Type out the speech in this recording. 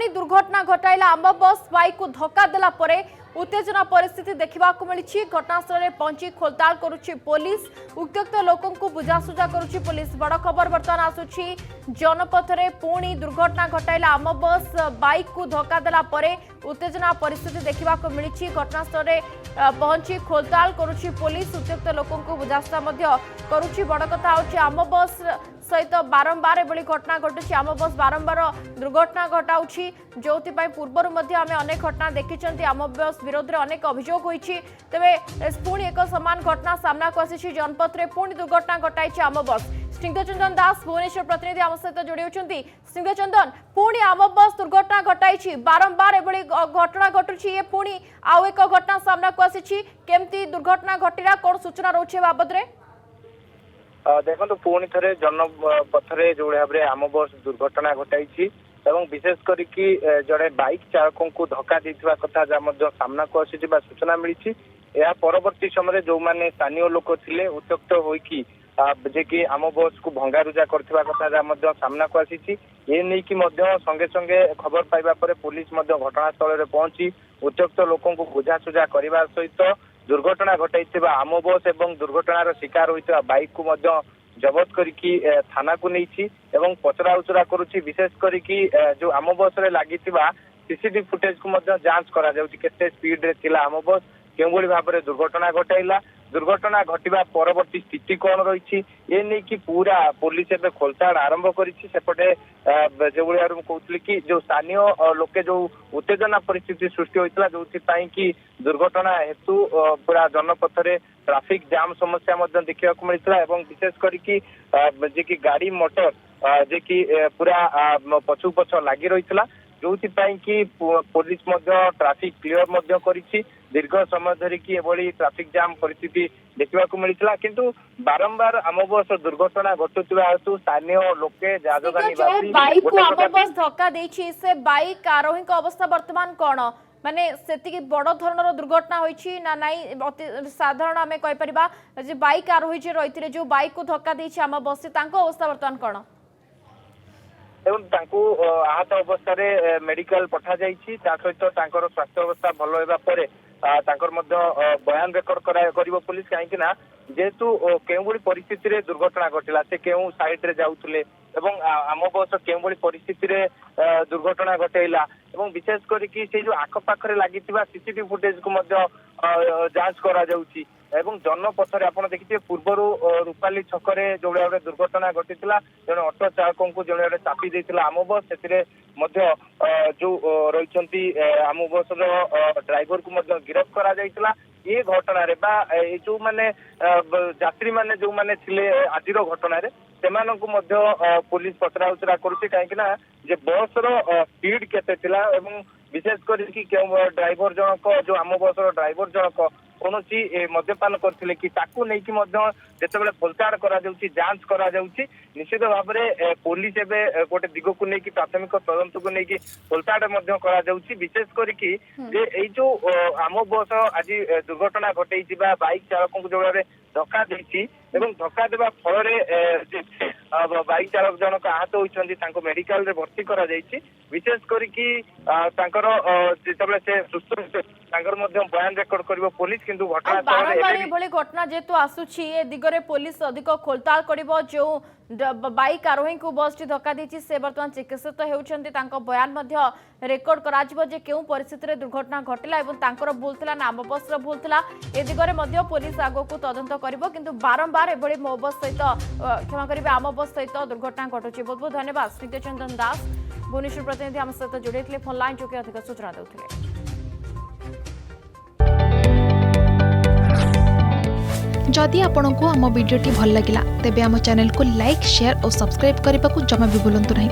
पुणी दुर्घटना घटाइला आम बस बाइक को धक्का देला परे उत्तेजना परिस्थिति देखा मिली। घटनास्थल में पहुंची खोलताल करुच्ची पुलिस, उत्यक्त लोकों को बुझासुझा करुच्ची पुलिस। बड़ खबर बर्तमान आसुची जनपथ में पुणी दुर्घटना घटाइला आम बस बाइक को धक्का देला परे उत्तेजना परिस्थिति देखा मिली। घटनास्थल में पहुंची खोलताल करुच्ची पुलिस, उत्यक्त लोकों को बुझासुझा करुच्ची। बड़ कथा होची आम बस सहित बारंबार एभली घटना घटुची। आम बस बारंबार दुर्घटना घटाऊँगी, जो पूर्वर आम अनेक घटना देखी। आम बस विरोध में अनेक अभियोग होती। तेरे पुणी एक समान घटना सामना को आसी। जनपथ में पुणी दुर्घटना घटाई आम बस। स्निग्ध चंदन दास भुवनेश्वर प्रतिनिधि आम सहित जोड़ी होती। स्निग्ध चंदन, पुणी आम बस दुर्घटना घटाई, बारंबार एभली घटना घटुची, ये पुणी आउ एक घटना सामना को आसी। केमती दुर्घटना घटिला, कौन सूचना रोचे बाबद रे? देखो पुणी थे जनपथरे जो भाव में आम बस दुर्घटना घटाई एवं विशेष करके जड़े बाइक चालकों को धक्का देता कथा सामना को आसी सूचना मिली। या परवर्ती समय जो मैंने स्थानीय लोक थे उत्त्यक्त होकि आम बस को भंगारुजा करथिबा कथा सामना को आसी। ये नहीं कि संगे संगे खबर पाइबा परे पुलिस घटनास्थल में पहुंची उत्त्यक्त लोकों को बुझासुझा करने सहित दुर्घटना घटाई आम बस एवं दुर्घटनार शिकार होता बाइक को जबत करके थाना को नहीं पचरा उचरा करुच्ची। विशेष करके जो आम बस रे लगी सीसीटीवी फुटेज को जांच करा केते स्पीड रे थिला आम बस, केउ भाव में दुर्घटना घटाइला, दुर्घटना घटवा परवर्ती स्थिति कौन रही ये नहीं कि पूरा पुलिस एवं खोलताड़ आरंभ करपटे जो भाव कहती कि जो स्थानीय लोके जो उत्तेजना परिस्थिति सृष्टि होता जो कि दुर्घटना हेतु पूरा जनपथ में ट्राफिक जाम समस्या देखा मिलता। विशेष करके गाड़ी मोटर जे कि पूरा पछू पछ लगी रही जो कि पुलिस ट्राफिक क्लियर करी दीर्घ समय धरिकी एभली ट्राफिक जाम परिस्थिति देखा मिलता। किंतु बारंबार आम बस दुर्घटना घटुवा हेतु स्थानीय लोके बाइक को आम बस धक्का देछि, से बाइक आरोही अवस्था वर्तमान कौन माने सेति बड़ धरणर दुर्घटना होइछि ना नाई? साधारण आमे कहि परिबा जे बाइक आरोही जे रहिथिले जो बाइक को धक्का देछि आम बस से तांको अवस्था वर्तमान कौन? एवं आहत अवस्था मेडिकल पठा जाइछि। सहित स्वास्थ्य अवस्था भल होगा पर बयान रेकर्ड कर पुलिस कहीं जेहेतु केउं परिस्थिति रे दुर्घटना घटिला, से केउं साइड रे जाउथले एवं आम बस केउं परिस्थिति रे दुर्घटना घटेला एवं विशेष करके से जो आखपाखे लगी सीसीटीवी फुटेज को जांच करा जाउची। एवं जनपथ में आप देखिए पूर्वर रूपाली छकरे जो भाव में दुर्घटना घटी जड़े ऑटो चालकों को जो भाव चापी देता आम बस से जो रही आम बस ड्राइवर को गिरफ्त करा जाइतिला। ये घटना रे जो माने यात्री माने जो माने थिले आजिर घटना रे सेमानंकु पुलिस पचरा उचरा करुच्ची कहीं जे बस स्पीड केते थिला एवं विशेष करके ड्राइवर जनक जो आम बस ड्राइवर जनक कौन मद्यपान करते कि जिते खोलताड़ कर जांच करा निश्चित भाव में पुलिस एवं गोटे दिग को लेकिन प्राथमिक तदंत को लेकिन खोलताड़ करा विशेष करके जो आम बस आज दुर्घटना घटे बाइक चालकों को जो भाव धक्का देती धक्का देवा फल बाइक चालक जनक आहत होती मेडिकल रे भर्ती करा विशेष करके से सुस्थ बयान रेकर्ड कर पुलिस किंतु घटना जेतु आसुची ए दिगरे पुलिस अधिक खोलताल करिवो। जो बाइक आरोही को बस टी धक्का देछि से वर्तमान चिकित्सित हेउछन्ती, तांको बयान मध्य रेकर्ड कराजिवो जे केउ परिस्थिति रे दुर्घटना घटिला एवं तांकर भूल थिला ना आम बस रो भूल थिला। ए दिगरे मध्य पुलिस आगो को तदंत करिवो। किंतु बारंबार एभली मो बस सहित क्षमा करिवे आम बस सहित दुर्घटना घटुची। बहुत बहुत धन्यवाद स्निग्ध चंदन दास भुवनेश्वर प्रतिनिधि आम सहित जोड़े फोन लाइन जो अधिक सूचना देउथिले। जदि आपंक आम भिडी भल लगा तेब आम चैनल को लाइक शेयर और सब्सक्राइब करने को जमा भी भूलु नहीं।